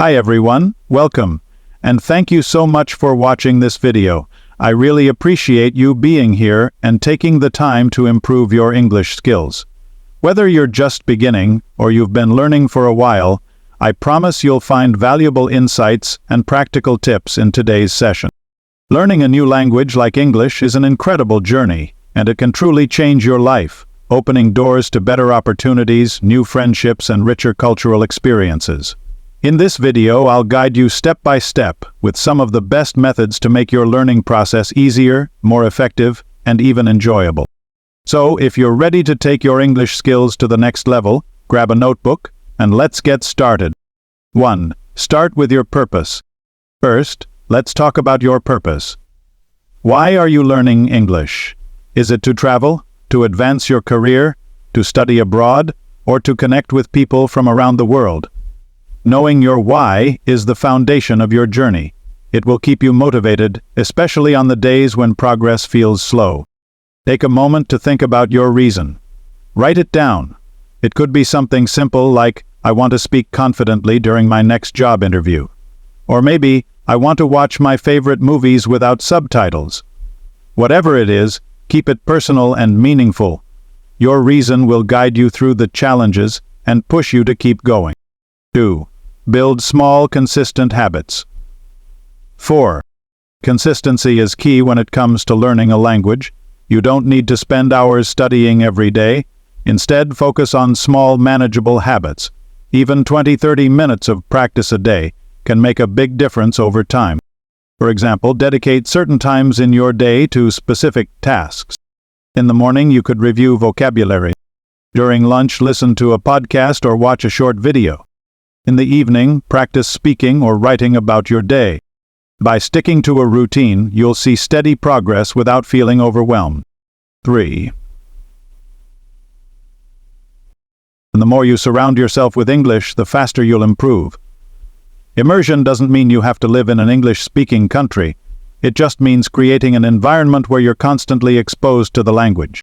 Hi everyone, welcome, and thank you so much for watching this video. I really appreciate you being here and taking the time to improve your English skills. Whether you're just beginning or you've been learning for a while, I promise you'll find valuable insights and practical tips in today's session. Learning a new language like English is an incredible journey, and it can truly change your life, opening doors to better opportunities, new friendships, and richer cultural experiences. In this video, I'll guide you step by step with some of the best methods to make your learning process easier, more effective, and even enjoyable. So, if you're ready to take your English skills to the next level, grab a notebook, and let's get started. 1. Start with your purpose. First, let's talk about your purpose. Why are you learning English? Is it to travel, to advance your career, to study abroad, or to connect with people from around the world? Knowing your why is the foundation of your journey. It will keep you motivated, especially on the days when progress feels slow. Take a moment to think about your reason. Write it down. It could be something simple like, I want to speak confidently during my next job interview. Or maybe, I want to watch my favorite movies without subtitles. Whatever it is, keep it personal and meaningful. Your reason will guide you through the challenges and push you to keep going. 2. Build small, consistent habits. 4. Consistency is key when it comes to learning a language. You don't need to spend hours studying every day. Instead, focus on small, manageable habits. Even 20-30 minutes of practice a day can make a big difference over time. For example, dedicate certain times in your day to specific tasks. In the morning, you could review vocabulary. During lunch, listen to a podcast or watch a short video. In the evening, practice speaking or writing about your day. By sticking to a routine, you'll see steady progress without feeling overwhelmed. 3. And the more you surround yourself with English, the faster you'll improve. Immersion doesn't mean you have to live in an English-speaking country. It just means creating an environment where you're constantly exposed to the language.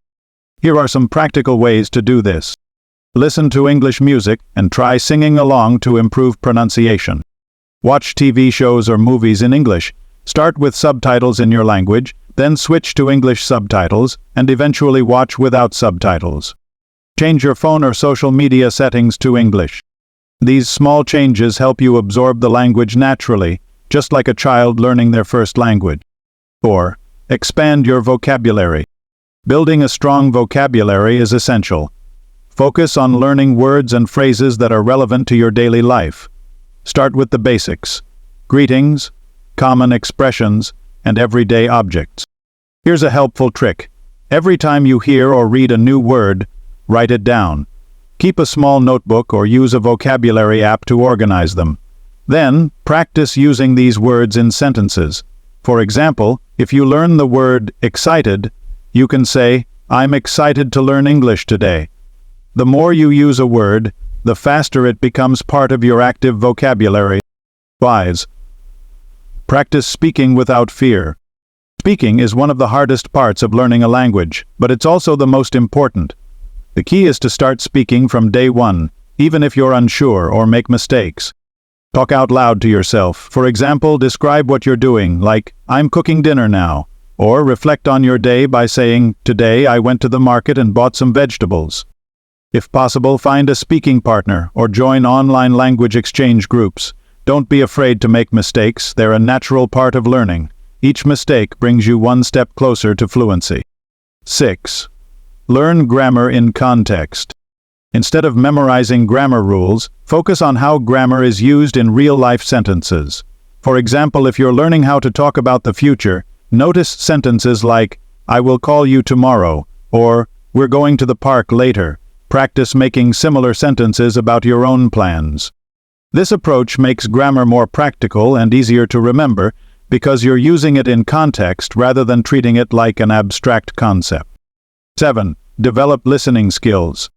Here are some practical ways to do this. Listen to English music and try singing along to improve pronunciation. Watch TV shows or movies in English. Start with subtitles in your language, then switch to English subtitles, and eventually watch without subtitles. Change your phone or social media settings to English. These small changes help you absorb the language naturally, just like a child learning their first language. 4. Expand your vocabulary. Building a strong vocabulary is essential. Focus on learning words and phrases that are relevant to your daily life. Start with the basics: greetings, common expressions, and everyday objects. Here's a helpful trick. Every time you hear or read a new word, write it down. Keep a small notebook or use a vocabulary app to organize them. Then, practice using these words in sentences. For example, if you learn the word excited, you can say, I'm excited to learn English today. The more you use a word, the faster it becomes part of your active vocabulary. 5. Practice speaking without fear. Speaking is one of the hardest parts of learning a language, but it's also the most important. The key is to start speaking from day one, even if you're unsure or make mistakes. Talk out loud to yourself. For example, describe what you're doing, like, I'm cooking dinner now. Or reflect on your day by saying, today I went to the market and bought some vegetables. If possible, find a speaking partner or join online language exchange groups. Don't be afraid to make mistakes. They're a natural part of learning. Each mistake brings you one step closer to fluency. 6. Learn grammar in context. Instead of memorizing grammar rules, focus on how grammar is used in real-life sentences. For example, if you're learning how to talk about the future, notice sentences like, I will call you tomorrow, or we're going to the park later. Practice making similar sentences about your own plans. This approach makes grammar more practical and easier to remember because you're using it in context rather than treating it like an abstract concept. 7. Develop listening skills.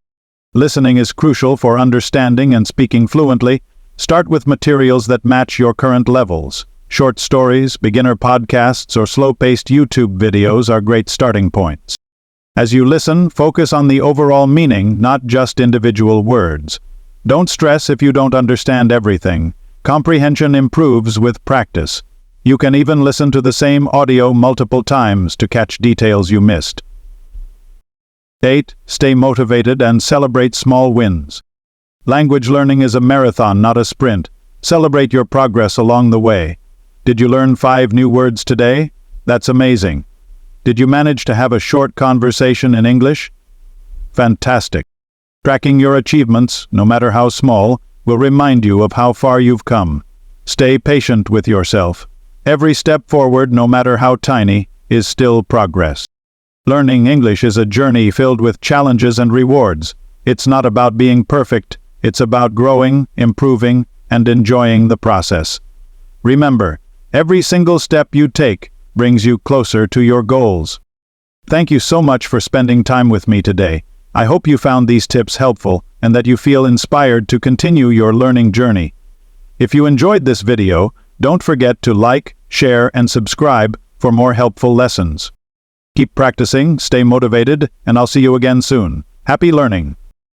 Listening is crucial for understanding and speaking fluently. Start with materials that match your current levels. Short stories, beginner podcasts, or slow-paced YouTube videos are great starting points. As you listen, focus on the overall meaning, not just individual words. Don't stress if you don't understand everything. Comprehension improves with practice. You can even listen to the same audio multiple times to catch details you missed. 8. Stay motivated and celebrate small wins. Language learning is a marathon, not a sprint. Celebrate your progress along the way. Did you learn 5 new words today? That's amazing. Did you manage to have a short conversation in English? Fantastic. Tracking your achievements, no matter how small, will remind you of how far you've come. Stay patient with yourself. Every step forward, no matter how tiny, is still progress. Learning English is a journey filled with challenges and rewards. It's not about being perfect, it's about growing, improving, and enjoying the process. Remember, every single step you take brings you closer to your goals. Thank you so much for spending time with me today. I hope you found these tips helpful and that you feel inspired to continue your learning journey. If you enjoyed this video, don't forget to like, share, and subscribe for more helpful lessons. Keep practicing, stay motivated, and I'll see you again soon. Happy learning!